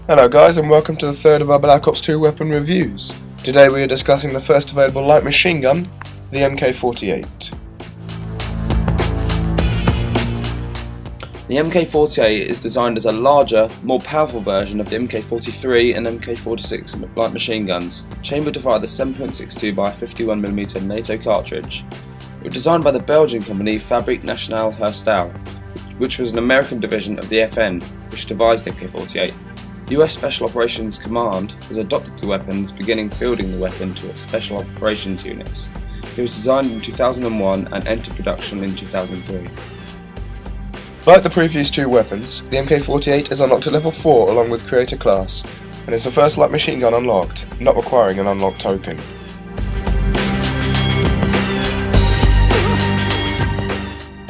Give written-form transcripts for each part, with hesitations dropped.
Hello guys, and welcome to the third of our Black Ops 2 weapon reviews. Today we are discussing the first available light machine gun, the MK48. The MK48 is designed as a larger, more powerful version of the MK43 and MK46 light machine guns, chambered to fire the 7.62 by 51mm NATO cartridge. It was designed by the Belgian company Fabrique Nationale Herstal, which was an American division of the FN, which devised the MK48. The US Special Operations Command has adopted the weapons, beginning fielding the weapon to its Special Operations units. It was designed in 2001 and entered production in 2003. Like the previous two weapons, the MK48 is unlocked at level 4 along with Creator class, and is the first light machine gun unlocked, not requiring an unlock token.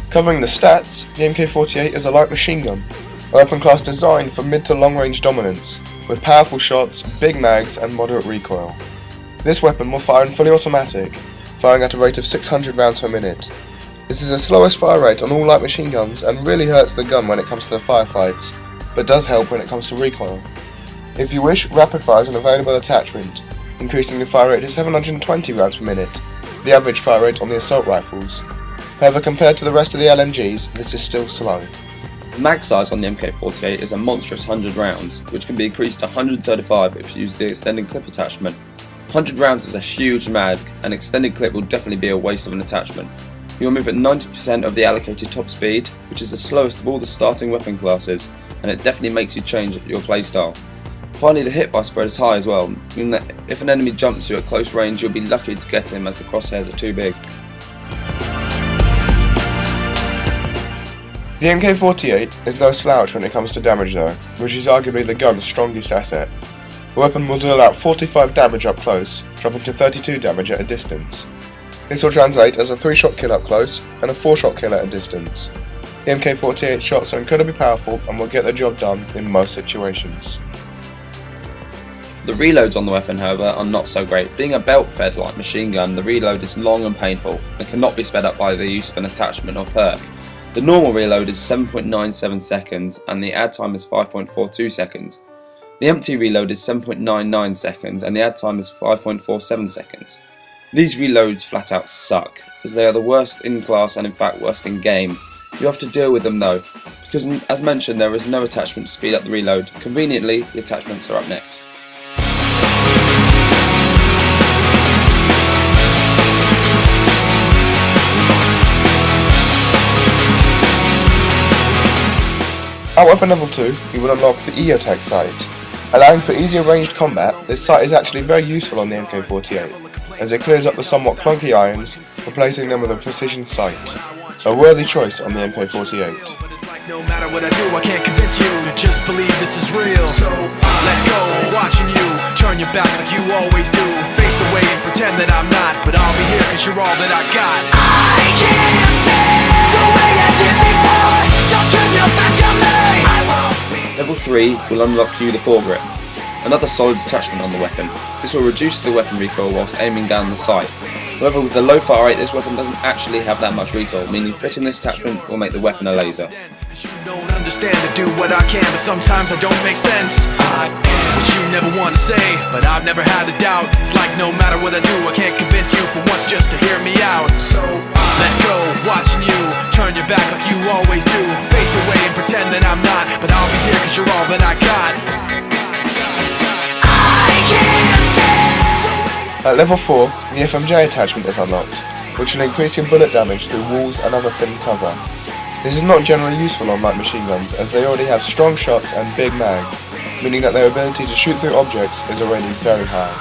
Covering the stats, the MK48 is a light machine gun, a weapon class designed for mid to long range dominance, with powerful shots, big mags and moderate recoil. This weapon will fire in fully automatic, firing at a rate of 600 rounds per minute. This is the slowest fire rate on all light machine guns and really hurts the gun when it comes to the firefights, but does help when it comes to recoil. If you wish, rapid fire is an available attachment, increasing the fire rate to 720 rounds per minute, the average fire rate on the assault rifles. However, compared to the rest of the LMGs, this is still slow. The mag size on the MK48 is a monstrous 100 rounds, which can be increased to 135 if you use the extended clip attachment. 100 rounds is a huge mag, and extended clip will definitely be a waste of an attachment. You'll move at 90% of the allocated top speed, which is the slowest of all the starting weapon classes, and it definitely makes you change your playstyle. Finally, the hipfire spread is high as well, meaning that if an enemy jumps you at close range, you'll be lucky to get him as the crosshairs are too big. The MK48 is no slouch when it comes to damage though, which is arguably the gun's strongest asset. The weapon will deal out 45 damage up close, dropping to 32 damage at a distance. This will translate as a 3-shot kill up close and a 4-shot kill at a distance. The MK48 shots are incredibly powerful and will get the job done in most situations. The reloads on the weapon, however, are not so great. Being a belt-fed light machine gun, the reload is long and painful and cannot be sped up by the use of an attachment or perk. The normal reload is 7.97 seconds and the add time is 5.42 seconds. The empty reload is 7.99 seconds and the add time is 5.47 seconds. These reloads flat out suck, as they are the worst in class and in fact worst in game. You have to deal with them though, because as mentioned there is no attachment to speed up the reload. Conveniently, the attachments are up next. At weapon level 2, you will unlock the EOTech sight. Allowing for easier ranged combat, this sight is actually very useful on the MK48, as it clears up the somewhat clunky irons, replacing them with a precision sight. A worthy choice on the MK48. No matter what I do, I can't convince you to just believe this is real. So let go, watching you turn your back like you always do. Face away and pretend that I'm not, but I'll be here cause you're all that I got. I can't feel the way I did before. Don't turn your back on me. Level 3 will unlock you the foregrip, another solid attachment on the weapon. This will reduce the weapon recoil whilst aiming down the sight. However, with the low fire rate, this weapon doesn't actually have that much recoil, meaning fitting this attachment will make the weapon a laser. You don't understand to do what I can, but sometimes I don't make sense. I am what you never want to say, but I've never had a doubt. It's like no matter what I do, I can't convince you for once just to hear me out. So let go, watching you turn your back like you always do. Face away and pretend that I'm not, but I'll be here cause you're all that I got. I can't feel. At level 4, the FMJ attachment is unlocked, which will increase your bullet damage through walls and other thin cover. This is not generally useful on light machine guns, as they already have strong shots and big mags, meaning that their ability to shoot through objects is already very high.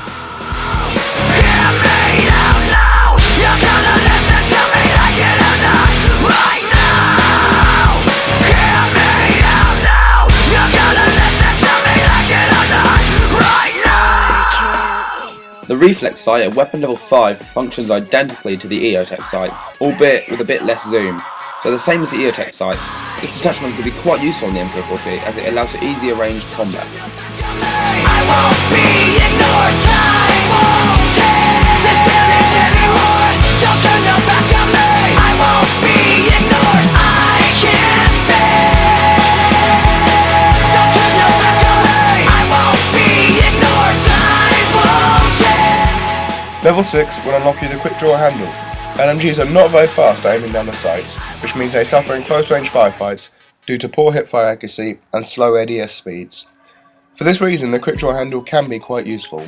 The reflex sight at weapon level 5 functions identically to the EOTech sight, albeit with a bit less zoom. So the same as the EOTech sight, this attachment can be quite useful on the MK48 as it allows for easier ranged combat. I won't be ignored, time won't take this damage anymore. Don't turn your back on me. I won't be ignored, I can't fail. Don't turn your back on me. I won't Level 6 will unlock you the quick draw handle. LMGs are not very fast at aiming down the sights, which means they suffer in close range firefights due to poor hipfire accuracy and slow ADS speeds. For this reason, the quick draw handle can be quite useful.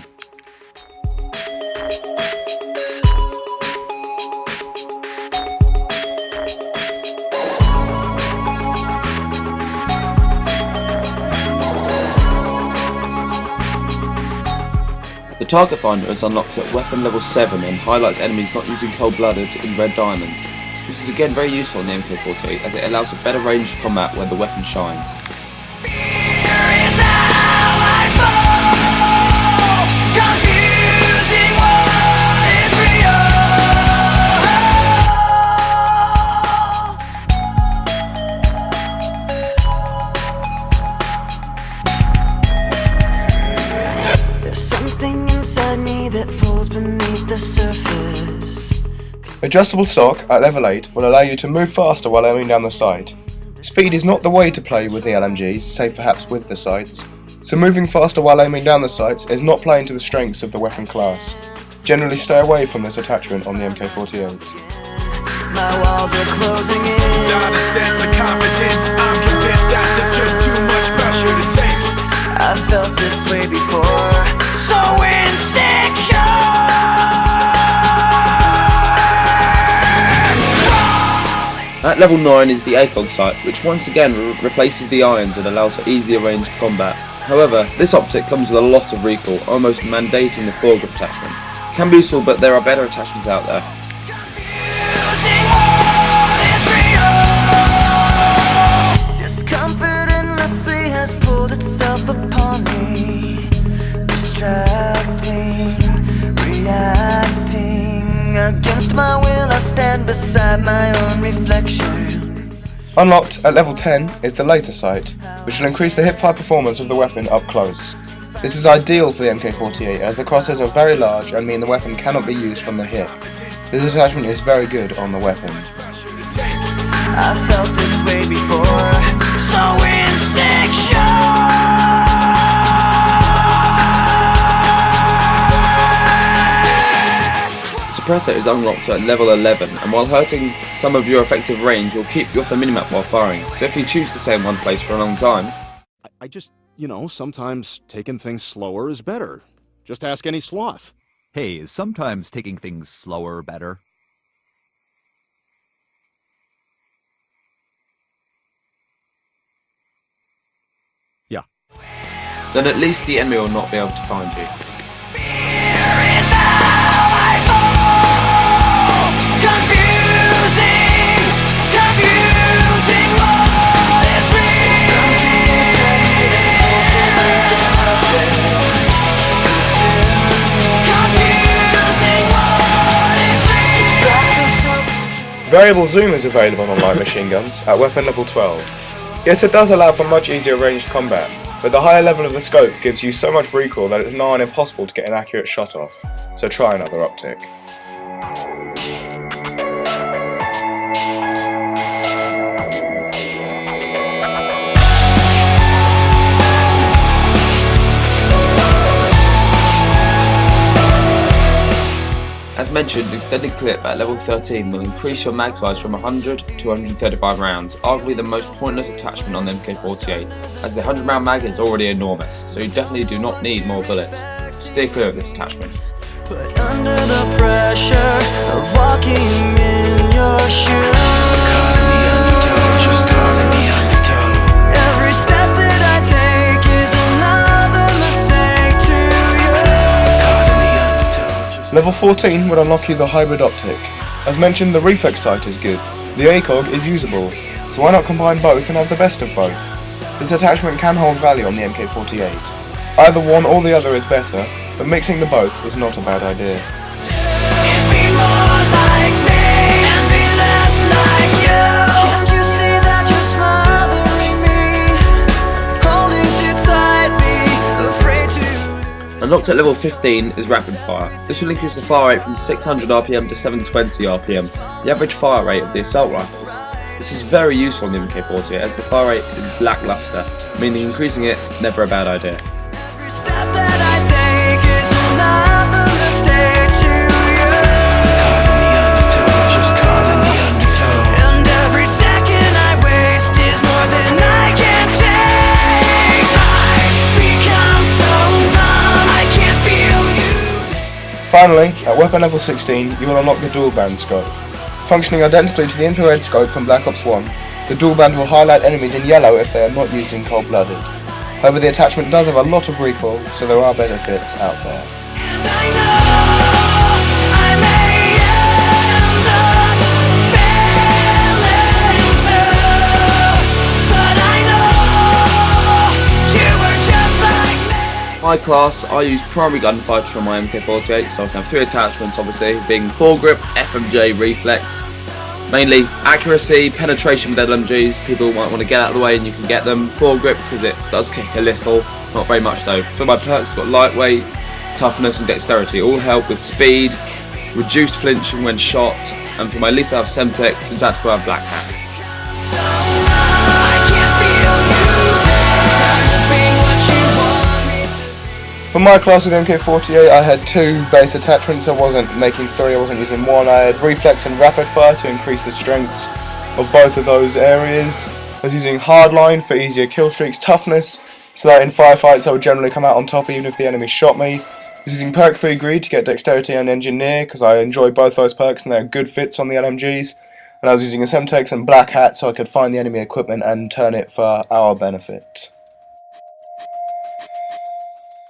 The target finder is unlocked at weapon level 7 and highlights enemies not using cold-blooded in red diamonds. This is again very useful in the MK48 as it allows for better ranged combat where the weapon shines. Adjustable stock at level 8 will allow you to move faster while aiming down the sight. Speed is not the way to play with the LMGs, save perhaps with the sights, so moving faster while aiming down the sights is not playing to the strengths of the weapon class. Generally stay away from this attachment on the MK48. My walls are closing in. Not a sense of confidence. I'm convinced that there's just too much pressure to take. I felt this way before. So insecure. At level 9 is the ACOG sight, which once again replaces the irons and allows for easier ranged combat. However, this optic comes with a lot of recoil, almost mandating the foregrip attachment. It can be useful, but there are better attachments out there. Discomfort endlessly has pulled itself upon me, distracting, reacting. Against my will I stand beside my own reflection. Unlocked at level 10 is the laser sight, which will increase the hipfire performance of the weapon up close. This is ideal for the MK48 as the crosshairs are very large and mean the weapon cannot be used from the hip. This attachment is very good on the weapon. I felt this way before. So insecure. The suppressor is unlocked at level 11, and while hurting some of your effective range, will keep you off the minimap while firing. So if you choose to stay in one place for a long time, I just, sometimes taking things slower is better. Just ask any sloth. Hey, is sometimes taking things slower better? Yeah. then at least the enemy will not be able to find you. Variable zoom is available on light machine guns at weapon level 12. Yes, it does allow for much easier ranged combat, but the higher level of the scope gives you so much recoil that it's nigh on impossible to get an accurate shot off, so try another optic. As mentioned, extended clip at level 13 will increase your mag size from 100 to 135 rounds, arguably the most pointless attachment on the MK48, as the 100 round mag is already enormous, so you definitely do not need more bullets. Steer clear of this attachment. But under the pressure of walking in your shoes, caught in the undertow, just caught in the undertow. Every step that I take is another mistake to you. Caught in the undertow. Level 14 would unlock you the hybrid optic. As mentioned, the reflex sight is good, the ACOG is usable, so why not combine both and have the best of both? This attachment can hold value on the MK48. Either one or the other is better, but mixing the both is not a bad idea. It's be more like me and be less like you. Can't you see that you're smothering me, holding too tightly, afraid to. Unlocked at level 15 is rapid fire. This will increase the fire rate from 600 RPM to 720 RPM, the average fire rate of the assault rifles. This is very useful in the MK48 as the fire rate is lackluster, meaning increasing it never a bad idea. Every step that I take is another mistake to Finally, at weapon level 16, you will unlock the dual band scope. Functioning identically to the infrared scope from Black Ops 1, the dual band will highlight enemies in yellow if they are not using cold-blooded. However, the attachment does have a lot of recoil, so there are benefits out there. My class, I use primary gunfighter on my MK48, so I can have 3 attachments obviously, being foregrip, FMJ, reflex. Mainly accuracy, penetration with LMGs, people might want to get out of the way and you can get them. Foregrip because it does kick a little, not very much though. For my perks, I've got lightweight, toughness and dexterity, all help with speed, reduced flinching when shot, and for my lethal I have Semtex and tactical I have Black Hat. For my class with MK48, I had 2 base attachments. I wasn't making 3, I wasn't using 1. I had reflex and rapid fire to increase the strengths of both of those areas. I was using hardline for easier kill streaks, toughness, so that in firefights I would generally come out on top even if the enemy shot me. I was using perk 3 greed to get dexterity and engineer because I enjoy both those perks and they're good fits on the LMGs. And I was using a Semtex and Black Hat so I could find the enemy equipment and turn it for our benefit.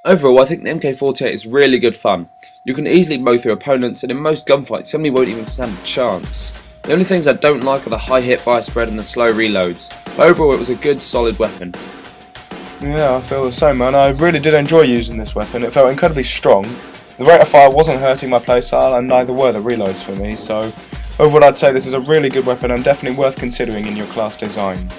Overall, I think the MK48 is really good fun. You can easily mow through opponents, and in most gunfights, somebody won't even stand a chance. The only things I don't like are the high hit fire spread and the slow reloads. But overall, it was a good, solid weapon. Yeah, I feel the same, man. I really did enjoy using this weapon. It felt incredibly strong. The rate of fire wasn't hurting my playstyle, and neither were the reloads for me. So, overall, I'd say this is a really good weapon and definitely worth considering in your class design.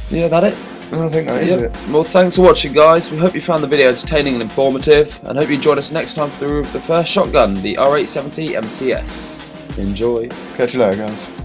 Yeah, that it? I think that is it. Well, thanks for watching, guys. We hope you found the video entertaining and informative, and hope you join us next time for the review of the first shotgun, the R870 MCS. Enjoy. Catch you later, guys.